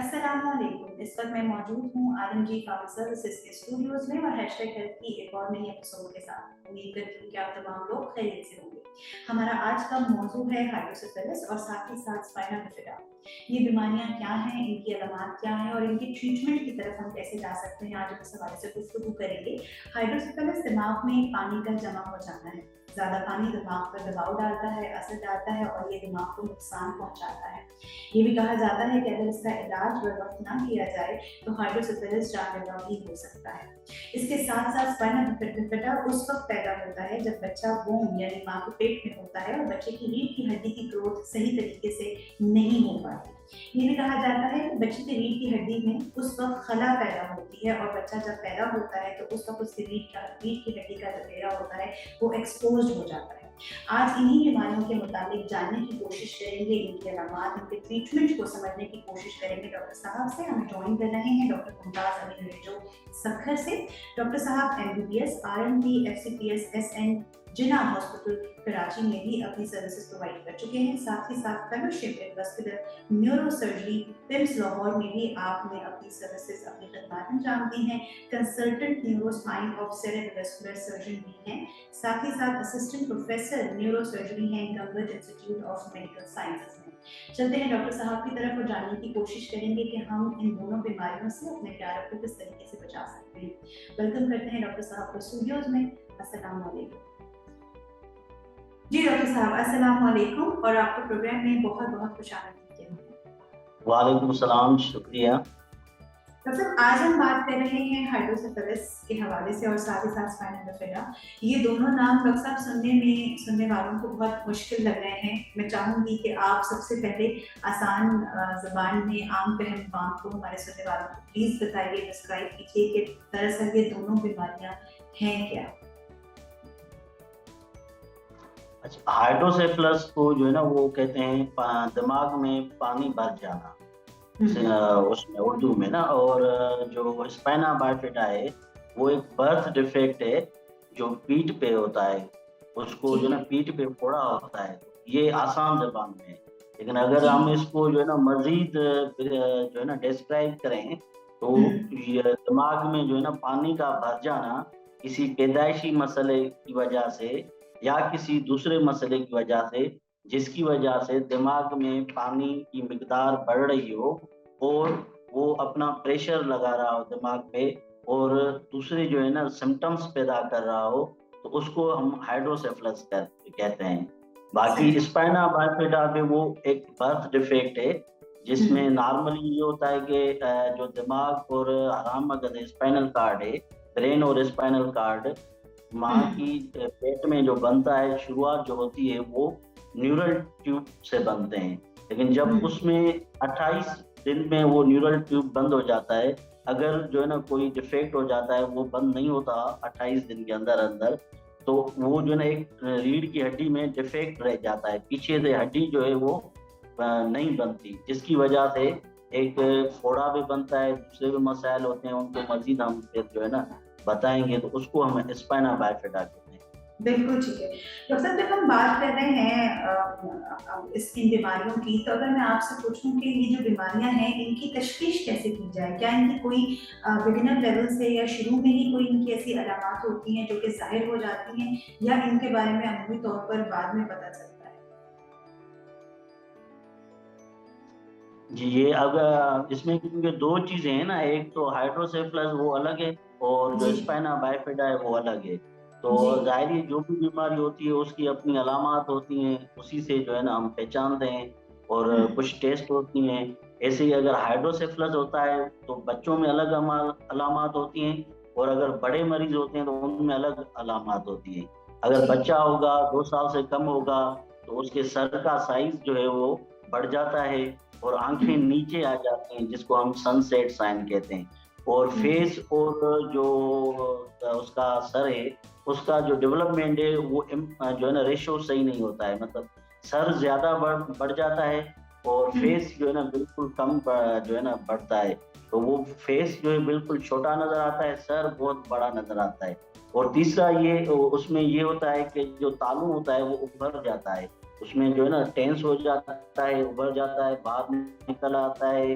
अस्सलामुअलैकुम। इस वक्त मैं मौजूद हूँ आलमगीर फार्मा सर्विसेज के स्टूडियोज में और हैशटैग हेल्थ की एक और नई एपिसोड के साथ। उम्मीद करती हूँ कि आप तमाम लोग खैरियत से होंगे। हमारा आज का मौजू है हाइड्रोसेफेलस और साथ ही साथ स्पाइना बिफिडा। ये बीमारियां क्या हैं, इनकी अलामात क्या हैं और इनकी ट्रीटमेंट की तरफ हम कैसे जा सकते हैं, आज हम इस हवाले से गुफ्तगू करेंगे। हाइड्रोसेफेलस दिमाग में पानी का जमा हो जाना है। ज्यादा पानी दिमाग पर दबाव डालता है, असर डालता है और ये दिमाग को नुकसान पहुंचाता है। ये भी कहा जाता है कि अगर इसका इलाज बर वक्त ना किया जाए तो हाइड्रोसेफेलस जानलेवा भी हो सकता है। इसके साथ साथ स्पाइना बिफिडा उस वक्त पैदा होता है जब बच्चा वोम यानी माँ के पेट में होता है और बच्चे की रीढ़ की हड्डी की ग्रोथ सही तरीके से नहीं हो पाती। ये भी कहा जाता है कि बच्चे की रीढ़ की हड्डी में उस वक्त खला पैदा होती है और बच्चा जब पैदा होता है तो उस वक्त उसकी रीढ़ की हड्डी का जो घेरा होता है वो एक्सपोज हो जाता है। आज इन्हीं बीमारियों के मुताबिक जानने की कोशिश करेंगे, इनके अलामात, इनके ट्रीटमेंट को समझने की कोशिश करेंगे। डॉक्टर साहब से हमें ज्वाइन कर रहे हैं डॉक्टर मुमताज अली रेजो सखर से। डॉक्टर साहब MBBS RMD FCPS SN जिना हॉस्पिटल कराची में भी अपनी सर्विसेज प्रोवाइड कर चुके हैं। साथ ही साथ fellowship in vascular neuro surgery PIMS Lahore में भी आपने अपनी सर्विसेज अपनी खदमात अंजाम दी हैं। कंसल्टेंट न्यूरो स्पाइन और सेरेब्रोवैस्कुलर सर्जन भी हैं। साथ ही साथ असिस्टेंट प्रोफेसर न्यूरो सर्जरी हैं Gangot institute of medical sciences में। चलते हैं डॉक्टर साहब की तरफ और जानने की कोशिश करेंगे कि हम इन दोनों बीमारियों से अपने प्यारों को किस तरीके से बचा सकते हैं। वेलकम करते हैं डॉक्टर साहब को स्टूडियोज में। अस्सलाम वालेकुम। जी डॉक्टर साहब, अस्सलाम वालेकुम और आपको प्रोग्राम में बहुत बहुत खुशामदीद कहते हैं। वालेकुम सलाम, शुक्रिया। डॉक्टर साहब, आज हम बात कर रहे हैं हाइड्रोसेफेलस के हवाले से और साथ ही साथ स्पाइना बिफिडा। ये दोनों नाम डॉक्टर साहब सुनने वालों को बहुत मुश्किल लग रहे हैं। मैं चाहूंगी कि आप सबसे पहले आसान ज़बान में आम फहम बात को हमारे सुनने वालों को प्लीज़ बताइए, डिस्क्राइब कीजिए कि दरअसल ये दोनों बीमारियां हैं क्या। अच्छा, हाइड्रोसेफलस को जो है ना वो कहते हैं दिमाग में पानी भर जाना, उसमें उर्दू में ना। और जो स्पाइना बाइफिडा है वो एक बर्थ डिफेक्ट है जो पीठ पे होता है, उसको जो है ना पीठ पे फोड़ा होता है। ये आसान जबान में है, लेकिन अगर हम इसको जो है ना मजीद जो है ना डिस्क्राइब करें तो ये दिमाग में जो है ना पानी का भर जाना किसी पैदाइशी मसले की वजह से या किसी दूसरे मसले की वजह से, जिसकी वजह से दिमाग में पानी की मिकदार बढ़ रही हो और वो अपना प्रेशर लगा रहा हो दिमाग पे और दूसरे जो है ना सिम्टम्स पैदा कर रहा हो, तो उसको हम हाइड्रोसेफलस कहते हैं। बाकी स्पाइना बाइफिडा में वो एक बर्थ डिफेक्ट है जिसमें नॉर्मली ये होता है कि जो दिमाग और हराम मगज स्पाइनल कार्ड है, ब्रेन और स्पाइनल कार्ड माँ की पेट में जो बनता है, शुरुआत जो होती है वो न्यूरल ट्यूब से बनते हैं। लेकिन जब उसमें 28 दिन में वो न्यूरल ट्यूब बंद हो जाता है, अगर जो है ना कोई डिफेक्ट हो जाता है, वो बंद नहीं होता 28 दिन के अंदर अंदर, तो वो जो है ना एक रीढ़ की हड्डी में डिफेक्ट रह जाता है, पीछे से हड्डी जो है वो नहीं बनती, जिसकी वजह से एक फोड़ा भी बनता है, दूसरे भी मसाइल होते हैं, उनको मजीद हम फिर जो है ना बताएंगे, तो उसको हम स्पाइना बाइफिडा कहते हैं। बिल्कुल ठीक है डॉक्टर साहब, जब हम बात कर रहे हैं इन बीमारियों की, तो अगर मैं आपसे पूछूं कि ये जो बीमारियां हैं इनकी तशखीश कैसे की जाए, क्या इनकी कोई बिगिनर लेवल से या शुरू में ही कोई इनकी ऐसी अलामात होती हैं जो कि जाहिर हो जाती हैं, या इनके बारे में अमूमी तौर पर बाद में पता चलता है? जी, ये अब इसमें क्योंकि दो चीजें हैं ना, एक तो हाइड्रोसेफलस वो अलग है और जो स्पाइना बाइफिडा है वो अलग है। तो जाहिर जो भी बीमारी होती है उसकी अपनी अलामात होती हैं, उसी से जो है ना हम पहचानते हैं और कुछ टेस्ट होती हैं। ऐसे ही अगर हाइड्रोसेफलस होता है तो बच्चों में अलग अलामात होती हैं और अगर बड़े मरीज होते हैं तो उनमें अलग अलामात होती हैं। अगर बच्चा होगा 2 साल से कम होगा तो उसके सर का साइज जो है वो बढ़ जाता है और आंखें नीचे आ जाती हैं, जिसको हम सनसेट साइन कहते हैं। और फेस और जो उसका सर है उसका जो डेवलपमेंट है वो जो है ना रेशो सही नहीं होता है, मतलब सर ज्यादा बढ़ जाता है और फेस जो है ना बिल्कुल कम जो है ना बढ़ता है। तो वो फेस जो है बिल्कुल छोटा नजर आता है, सर बहुत बड़ा नजर आता है। और तीसरा ये उसमें ये होता है कि जो तालू होता है वो उभर जाता है, उसमें जो है ना टेंस हो जाता है, उभर जाता है, बाहर निकल आता है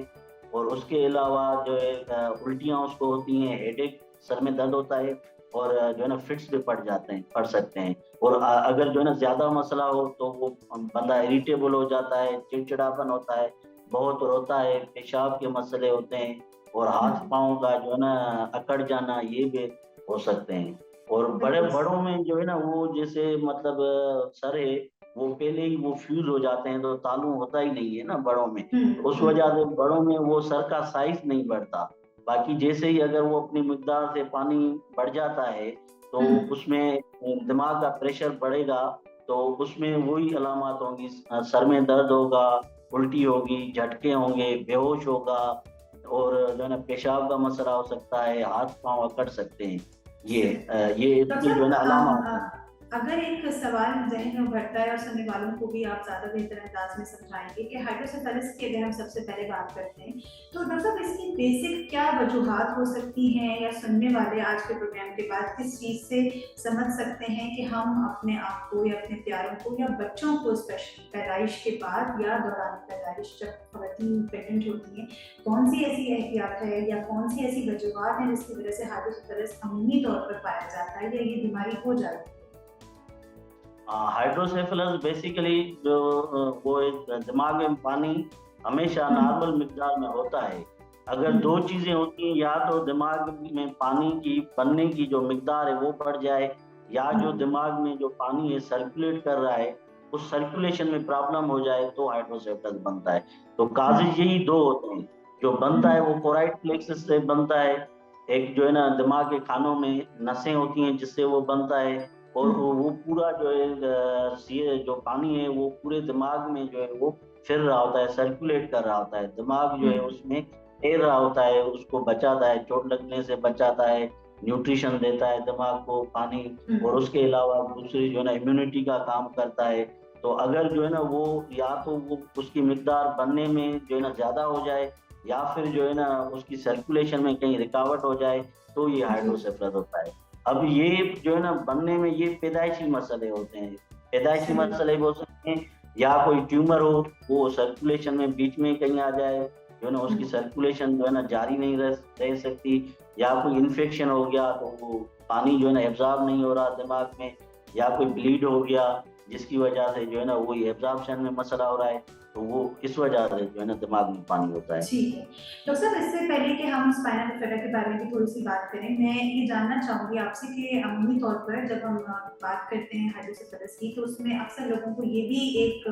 और उसके अलावा जो है उल्टियाँ उसको होती हैं, हेडेक, सर में दर्द होता है और जो है ना फिट्स भी पड़ सकते हैं। और अगर जो है ना ज़्यादा मसला हो तो वो बंदा इरिटेबल हो जाता है, चिड़चिड़ापन होता है, बहुत रोता है, पेशाब के मसले होते हैं और हुँ, हाथ-पाँव का जो है ना अकड़ जाना ये भी हो सकते हैं। और बिल्कुल सही। बड़ों में जो है ना वो जैसे मतलब सर है, वो पहले ही वो फ्यूज़ हो जाते हैं तो तालू होता ही नहीं है ना बड़ों में। हुँ, तो उस हुँ, वजह से बड़ों में वो सर का साइज़ नहीं बढ़ता। बाकी जैसे ही अगर वो अपनी मिक़दार से पानी बढ़ जाता है, तो हुँ। उसमें दिमाग का प्रेशर बढ़ेगा, तो उसमें वही अलामत होंगी सर में दर्द होगा, उल्टी होगी, झटके होंगे, बेहोश होगा और जो है ना पेशाब का मसला हो सकता है, हाथ-पाँव अकड़ सकते हैं। सही। ये डॉक्टर इसके जो है साहब ना अलामत हैं। अगर एक सवाल ज़हन में उभरता है और सुनने वालों को भी आप ज़्यादा बेहतर अंदाज़ में समझाएँगे कि हाइड्रोसेफेलस की अगर हम सबसे पहले बात करते हैं, तो डॉक्टर साहब इसकी बेसिक क्या वजूहात हो सकती हैं या सुनने वाले आज के प्रोग्राम के बाद किस चीज़ से समझ सकते हैं कि हम अपने आप को या अपने प्यारों को या बच्चों को स्पेशली पैदाइश के बाद या दौरान पैदाइश जब ख़वातीन प्रेग्नेंट होती हैं, कौन-सी ऐसी एहतियात है या कौन-सी ऐसी वजूहात हैं जिसकी वजह से हाइड्रोसेफेलस अमूमी तौर पर पाया जाता है या ये बीमारी हो जाती है? हाइड्रोसेफेलस बेसिकली जो वो एक दिमाग में पानी हमेशा हुँ, नॉर्मल मिक़दार में होता है। अगर हुँ, 2 चीज़ें होती हैं, या तो दिमाग में पानी की बनने की जो मिक़दार है वो बढ़ जाए, या हुँ, जो दिमाग में जो पानी है सर्कुलेट कर रहा है, उस सर्कुलेशन में प्रॉब्लम हो जाए तो हाइड्रोसेफेलस बनता है। तो हुँ, काज़ेज़ यही 2 होते हैं, जो हुँ, बनता है वो कोराइड प्लेक्सस से बनता है, एक जो है ना दिमाग के खानों में नसें होती हैं जिससे वो बनता है और हुँ, वो पूरा जो है ये जो पानी है वो पूरे दिमाग में जो है वो फिर रहा होता है, सर्कुलेट कर रहा होता है। दिमाग जो हुँ, है उसमें तैर रहा होता है, उसको बचाता है, चोट लगने से बचाता है, न्यूट्रिशन देता है दिमाग को पानी हुँ, और उसके अलावा दूसरी जो है ना इम्यूनिटी का काम करता है। तो अगर जो है ना वो या तो वो उसकी मिक़दार बनने में जो है ना ज़्यादा हो जाए या फिर जो है ना उसकी सर्कुलेशन में कहीं रुकावट हो जाए, तो ये जी, हाइड्रोसेफेलस होता है। अब ये जो है ना बनने में ये पैदाइशी मसले होते हैं। पैदाइशी सही। मसले हो सकते हैं या कोई ट्यूमर हो, वो सर्कुलेशन में बीच में कहीं आ जाए, जो है ना हुँ, उसकी सर्कुलेशन जो है ना जारी नहीं रह सकती, या कोई इन्फेक्शन हो गया तो वो पानी जो है ना एब्ज़ॉर्ब नहीं हो रहा दिमाग में, या कोई ब्लीड हो गया जिसकी वजह से जो है ना वो एब्ज़ॉर्प्शन में मसला हो रहा है, तो वो इस वजह से जो है ना दिमाग में पानी होता है। ठीक है। डॉक्टर साहब इससे पहले कि हम स्पाइनल बिफिडा के बारे में भी थोड़ी-सी बात करें, मैं ये जानना चाहूँगी आपसे कि अमूमी तौर पर जब हम बात करते हैं हाइड्रोसेफेलस की तो उसमें अक्सर लोगों को ये भी एक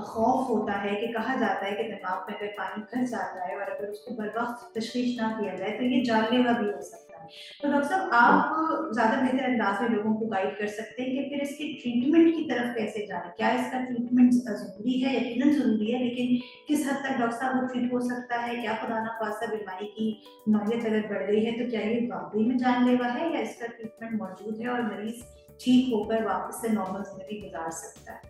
खौफ होता है कि कहा जाता है कि दिमाग में अगर पानी भर जाता है और अगर उसको बर वक़्त तशख़ीस ना किया जाए तो ये जानलेवा भी हो सकता है। तो डॉक्टर साहब आप ज़्यादा बेहतर अंदाज़ में लोगों को गाइड कर सकते हैं कि फिर इसके ट्रीटमेंट की तरफ कैसे जाएँ? क्या इसका ट्रीटमेंट ज़रूरी है? यकीनन ज़रूरी है, लेकिन किस हद तक डॉक्टर साहब वो ट्रीट हो सकता है? क्या खुदा ना ख़ास्ता बीमारी की नौयत अगर बढ़ गई है तो क्या ये वाक़ई में जानलेवा है या इसका ट्रीटमेंट मौजूद है और मरीज़ ठीक होकर वापस से नॉर्मल ज़िंदगी गुज़ार सकता है?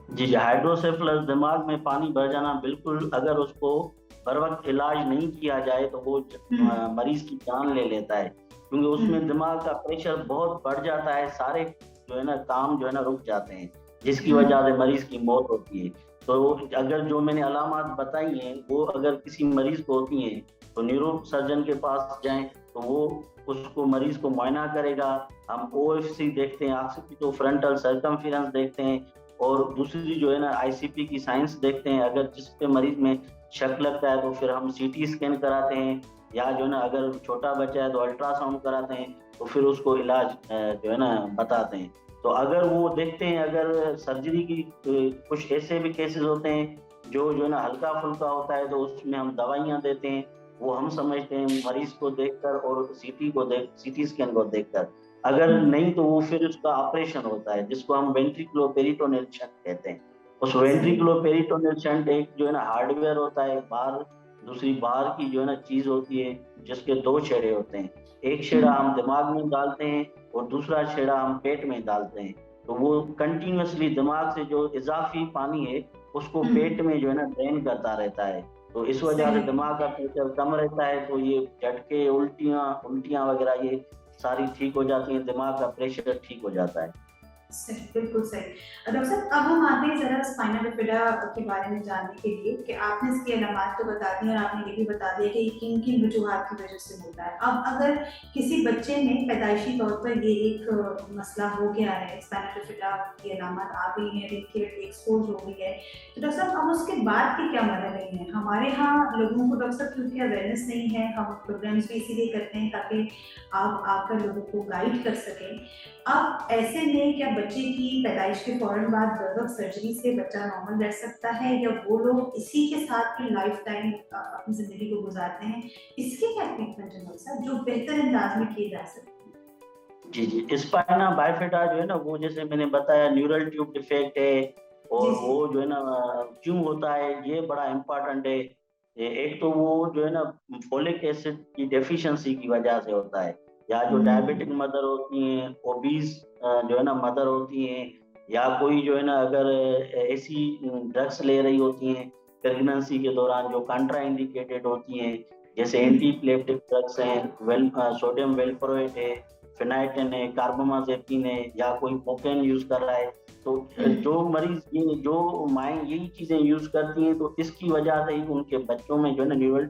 जी, जी, हाइड्रोसेफेलस दिमाग में पानी भर जाना बिल्कुल, अगर उसको बर वक़्त इलाज नहीं किया जाए तो वो हुँ, मरीज़ की जान ले लेता है। क्योंकि हुँ, उसमें दिमाग का प्रेशर बहुत बढ़ जाता है, सारे जो है ना काम जो है ना रुक जाते हैं, जिसकी हुँ, वजह से मरीज़ की मौत होती है। तो अगर जो मैंने अलामात बताई हैं, वो अगर किसी मरीज़ को होती हैं, तो न्यूरो सर्जन के पास जाएँ, तो वो उसको मरीज़ को मुआयना करेगा। हम ओएफसी देखते हैं, ऑक्सीपिटोफ्रंटल सर्कमफेरेंस देखते हैं और दूसरी जो है ना आईसीपी की साइंस देखते हैं, अगर जिस पे मरीज़ में शक लगता है तो फिर हम सीटी स्कैन कराते हैं, या जो है ना अगर छोटा बच्चा है तो अल्ट्रासाउंड कराते हैं, तो फिर उसको इलाज जो है ना बताते हैं। तो अगर वो देखते हैं, अगर सर्जरी की कुछ ऐसे भी केसेज़ होते हैं जो है ना हल्का-फुल्का होता है, तो उसमें हम दवाइयाँ देते हैं। वो हम समझते हैं मरीज़ को देखकर और सीटी स्कैन को देखकर। अगर हुँ, नहीं तो वो फिर उसका ऑपरेशन होता है जिसको हम वेंट्रिकुलोपेरिटोनियल शंट कहते हैं। उस सही। वेंट्रिकुलोपेरिटोनियल शंट एक जो है ना हार्डवेयर होता है, बाहर दूसरी बाहर की जो है ना चीज़ होती है जिसके 2 छेड़े होते हैं। एक हुँ, छेड़ा हम दिमाग में डालते हैं और दूसरा छेड़ा हम पेट में डालते हैं। तो वो कंटीन्यूअसली दिमाग से जो इज़ाफ़ी पानी है उसको हुँ, पेट में जो है ना ड्रेन करता रहता है। तो इस वजह से सही। दिमाग का प्रेशर कम रहता है, तो ये झटके, उल्टियाँ उल्टियाँ वग़ैरह ये सारी ठीक हो जाती हैं, दिमाग का प्रेशर ठीक हो जाता है। सही, बिल्कुल सही। डॉक्टर साहब, अब हम आते हैं ज़रा स्पाइनल बिफिडा के बारे में जानने के लिए कि आपने इसकी अलामात तो बता दी और आपने ये भी बता दिया कि ये किन-किन वजूहात की वज़ह से होता है। अब अगर किसी बच्चे में पैदाइशी तौर पर ये एक मसला हो गया है, स्पाइनल बिफिडा की अलामत आ गई है, रेडिएट एक्सपोज़ हो गई है, तो डॉक्टर साहब अब उसके बाद की क्या मरहले हैं? हमारे यहाँ लोगों को डॉक्टर साहब क्योंकि अवेयरनेस नहीं है, हम प्रोग्राम्स भी इसीलिए करते हैं ताकि आप आकर लोगों को गाइड कर सकें। अब ऐसे में क्या बच्चे की पैदाइश के फ़ौरन बाद बर-वक़्त सर्जरी से बच्चा नॉर्मल रह सकता है या वो लोग इसी के साथ ही लाइफ़ टाइम अपनी ज़िंदगी को गुज़ारते हैं? इसके क्या ट्रीटमेंट है डॉक्टर साहब जो बेहतर अंदाज़ में किए जा सकते हैं? जी, जी। स्पाइना बाइफिडा जो है ना, वो जैसे मैंने बताया न्यूरल ट्यूब डिफेक्ट है और जी, वो जी। जो है ना क्यों होता है, ये बड़ा इम्पोर्टेंट है। एक तो वो जो है ना फोलिक एसिड की डेफिशिएंसी की वजह से होता है, या जो डायबिटिक हुँ। मदर होती हैं, ओबीज़ जो है ना मदर होती हैं, या कोई जो है ना अगर ऐसी ड्रग्स ले रही होती हैं प्रेगनेंसी के दौरान जो कंट्रा इंडिकेटेड होती हैं, जैसे हुँ, एंटी इपिलेप्टिक ड्रग्स हैं, सोडियम वेलप्रोएट है, फेनाइटिन है, कार्बामाज़ेपिन है, या कोई कोकेन यूज़ कर रहा है, तो हुँ। जो मरीज़ ये जो माएँ यही चीज़ें यूज़ करती हैं, तो इसकी वजह से ही उनके बच्चों में जो है ना न्यूरल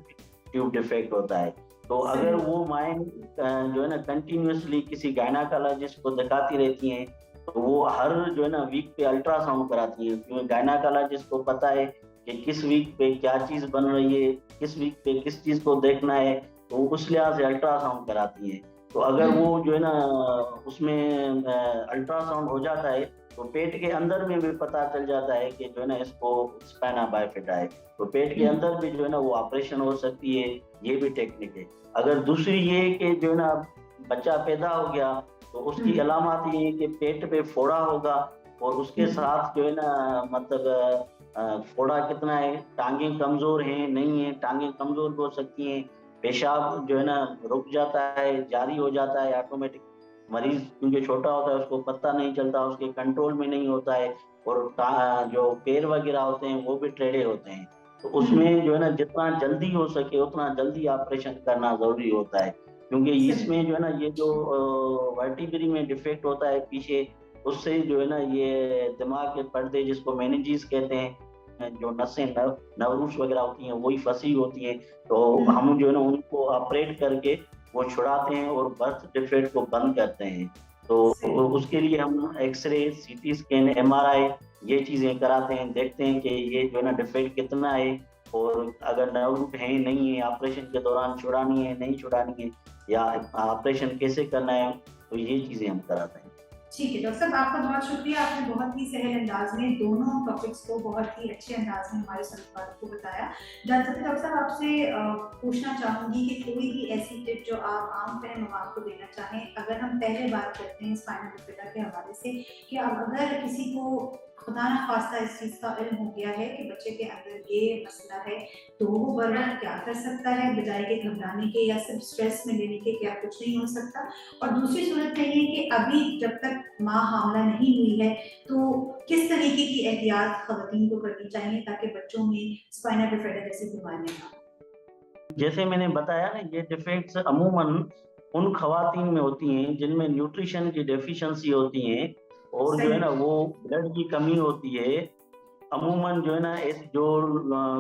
ट्यूब डिफेक्ट होता है। तो अगर सही। वो माएँ जो है ना कंटीन्यूअसली किसी गायनेकोलॉजिस्ट को दिखाती रहती हैं, तो वो हर जो है ना वीक पे अल्ट्रासाउंड कराती हैं, क्योंकि गायनेकोलॉजिस्ट को पता है कि किस वीक पे क्या चीज़ बन रही है, किस वीक पे किस चीज़ को देखना है, तो उस लिहाज से अल्ट्रासाउंड कराती हैं। तो अगर हुँ, वो जो है ना उसमें अल्ट्रासाउंड हो जाता है, तो पेट के अंदर में भी पता चल जाता है कि जो है ना इसको स्पाइना बाइफिटा है। तो पेट के हुँ, अंदर भी जो है ना वो ऑपरेशन हो सकती है, ये भी टेक्निक है। अगर दूसरी ये कि जो है ना बच्चा पैदा हो गया, तो हुँ, उसकी अलामत ये है कि पेट पे फोड़ा होगा और उसके हुँ। साथ जो है ना मतलब फोड़ा कितना है, टाँगें कमज़ोर हैं, नहीं है, टाँगें कमज़ोर भी हो सकती हैं, पेशाब जो है ना रुक जाता है, जारी हो जाता है ऑटोमेटिक। मरीज़ क्योंकि छोटा होता है उसको पता नहीं चलता, उसके कंट्रोल में नहीं होता है, और जो पैर वग़ैरह होते हैं वो भी टेढ़े होते हैं। तो हुँ, उसमें जो है ना जितना जल्दी हो सके उतना जल्दी ऑपरेशन करना ज़रूरी होता है। क्योंकि सही। इसमें जो है ना ये जो वर्टिब्री में डिफेक्ट होता है पीछे, उससे जो है ना ये दिमाग के पर्दे जिसको मेनिंजेस कहते हैं, जो नसें नर्व्स वग़ैरह होती हैं वही फँसी होती हैं, तो हुँ, हम जो है ना उनको ऑपरेट करके वो छुड़ाते हैं और बर्थ डिफेक्ट को बंद करते हैं। तो सही। उसके लिए हम एक्स-रे, सीटी स्कैन, एमआरआई ये चीज़ें कराते हैं, देखते हैं कि ये जो है ना डिफेक्ट कितना है, और अगर नर्व रूट है, नहीं है, ऑपरेशन के दौरान छुड़ानी है, नहीं छुड़ानी है, या ऑपरेशन कैसे करना है, तो ये चीज़ें हम कराते हैं। ठीक है, डॉक्टर साहब आपका बहुत शुक्रिया, आपने बहुत ही सहल अंदाज़ में दोनों टॉपिक्स को बहुत ही अच्छे अंदाज़ में हमारे सुनने वालों को बताया। जाते-जाते डॉक्टर साहब आपसे पूछना चाहूँगी कि कोई भी ऐसी टिप जो आप आम तौर को देना चाहें, अगर हम पहले बात करते हैं स्पाइनल बिफिडा के हवाले से कि अब अगर किसी को खुदा ना ख़ास्ता इस चीज़ का इल्म हो गया है कि बच्चे के अंदर ये मसला है, तो वो बर-वक़्त क्या कर सकता है बजाए के घबराने के या सिर्फ़ स्ट्रेस में लेने के, क्या कुछ नहीं हो सकता? और दूसरी सूरत में ये कि अभी जब तक माँ हामला नहीं हुई है, तो किस तरीके की एहतियात ख़वातीन को करनी चाहिए ताकि बच्चों में स्पाइनल बिफिडा जैसी बीमारियाँ ना हों? जैसे मैंने बताया ना, ये डिफेक्ट्स अमूमन उन ख़वातीन में होती हैं जिनमें न्यूट्रिशन की डेफ़िशिएंसी होती है, और जो है सही। ना वो ब्लड की कमी होती है। अमूमन जो है ना जो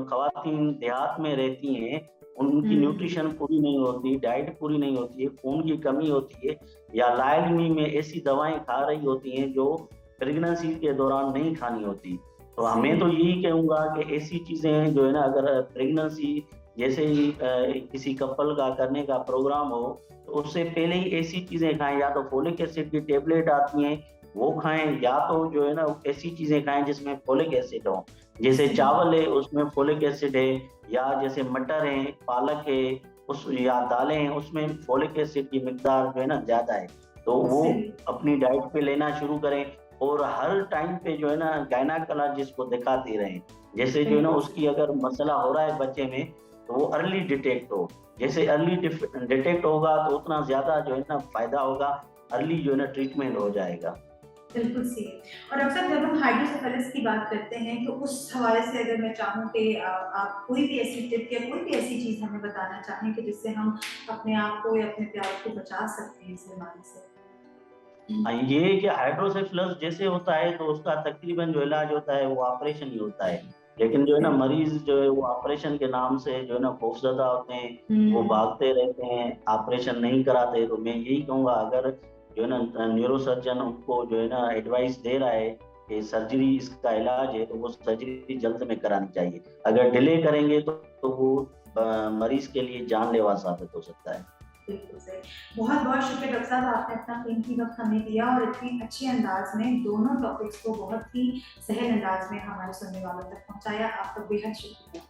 ख़वातीन देहात में रहती हैं, उनकी हुँ, न्यूट्रिशन पूरी नहीं होती, डाइट पूरी नहीं होती है, खून की कमी होती है, या लाइलमी में ऐसी दवाएँ खा रही होती हैं जो प्रेगनेंसी के दौरान नहीं खानी होती। तो सही। मैं तो यही कहूँगा कि ऐसी चीज़ें जो है ना अगर प्रेगनेंसी जैसे ही किसी कपल का करने का प्रोग्राम हो, तो उससे पहले ही ऐसी चीज़ें खाएँ, या तो फोलिक एसिड की टेबलेट आती हैं, वो खाएँ, या तो जो है ना ऐसी चीज़ें खाएँ जिसमें फोलिक एसिड हो। जैसे सही। चावल है उसमें फोलिक एसिड है, या जैसे मटर है, पालक है, उस या दालें हैं उसमें फोलिक एसिड की मिकदार जो है ना ज़्यादा है। तो वो सही। अपनी डाइट पे लेना शुरू करें, और हर टाइम पे जो है ना गायनेकोलॉजिस्ट को दिखाते रहें। जैसे जो है ना बिल्कुल उसकी सही। अगर मसला हो रहा है बच्चे में, तो वो अर्ली डिटेक्ट हो। जैसे अर्ली डिटेक्ट होगा तो उतना ज़्यादा जो है ना फ़ायदा होगा, अर्ली जो है ना ट्रीटमेंट हो जाएगा। बिल्कुल सही। और अक्सर जब हम हाइड्रोसेफेलस की बात करते हैं तो उस हवाले से अगर मैं चाहूँ कि आप कोई भी ऐसी टिप या कोई भी ऐसी चीज़ हमें बताना चाहें कि जिससे हम अपने आप को या अपने प्यार को बचा सकते हैं इस बीमारी से? ये कि हाइड्रोसेफलस जैसे होता है तो उसका तकरीबन जो इलाज होता है वो ऑपरेशन ही होता है। लेकिन जो है ना बिल्कुल। मरीज़ जो है वो ऑपरेशन के नाम से जो है ना खौफ़ज़दा होते हैं, वो हुँ, भागते रहते हैं, ऑपरेशन नहीं कराते। तो मैं यही कहूँगा अगर जो है ना न्यूरोसर्जन उनको जो है ना एडवाइस दे रहा है कि सर्जरी इसका इलाज है, तो वो सर्जरी जल्द में करानी चाहिए। अगर डिले करेंगे तो वो मरीज़ के लिए जानलेवा साबित हो सकता है। बिल्कुल सही। बहुत-बहुत शुक्रिया डॉक्टर साहब, आपने अपना कीमती वक़्त हमें दिया और इतने अच्छे अंदाज़ में दोनों टॉपिक्स को बहुत ही सहज अंदाज़ में हमारे सुनने वालों तक पहुँचाया। आपका बेहद शुक्रिया।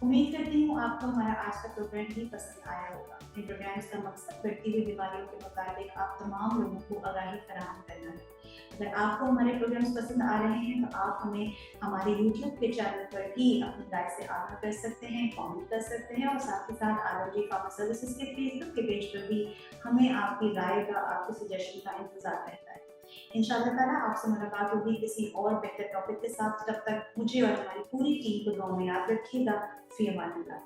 उम्मीद करती हूँ आपको हमारा आज का प्रोग्राम भी पसंद आया होगा। इन प्रोग्राम्स का मकसद बढ़ती हुई बीमारियों के मुताबिक आप तमाम लोगों को आगाही फराहम करना है। अगर आपको हमारे प्रोग्राम्स पसंद आ रहे हैं तो आप हमें हमारे यूट्यूब के चैनल पर भी अपनी राय से आगाह कर सकते हैं, कमेंट कर सकते हैं और साथ ही साथ आरएमजी फार्मा सर्विसेज के फेसबुक के पेज पर भी हमें आपकी राय का, आपके सजेशन का इंतजार रहता है। इंशाल्लाह ताला आपसे मुलाकात होगी किसी और बेहतर टॉपिक के साथ। तब तक मुझे और हमारी पूरी टीम को दुआ में याद रखिएगा। फ़ी अमानिल्लाह।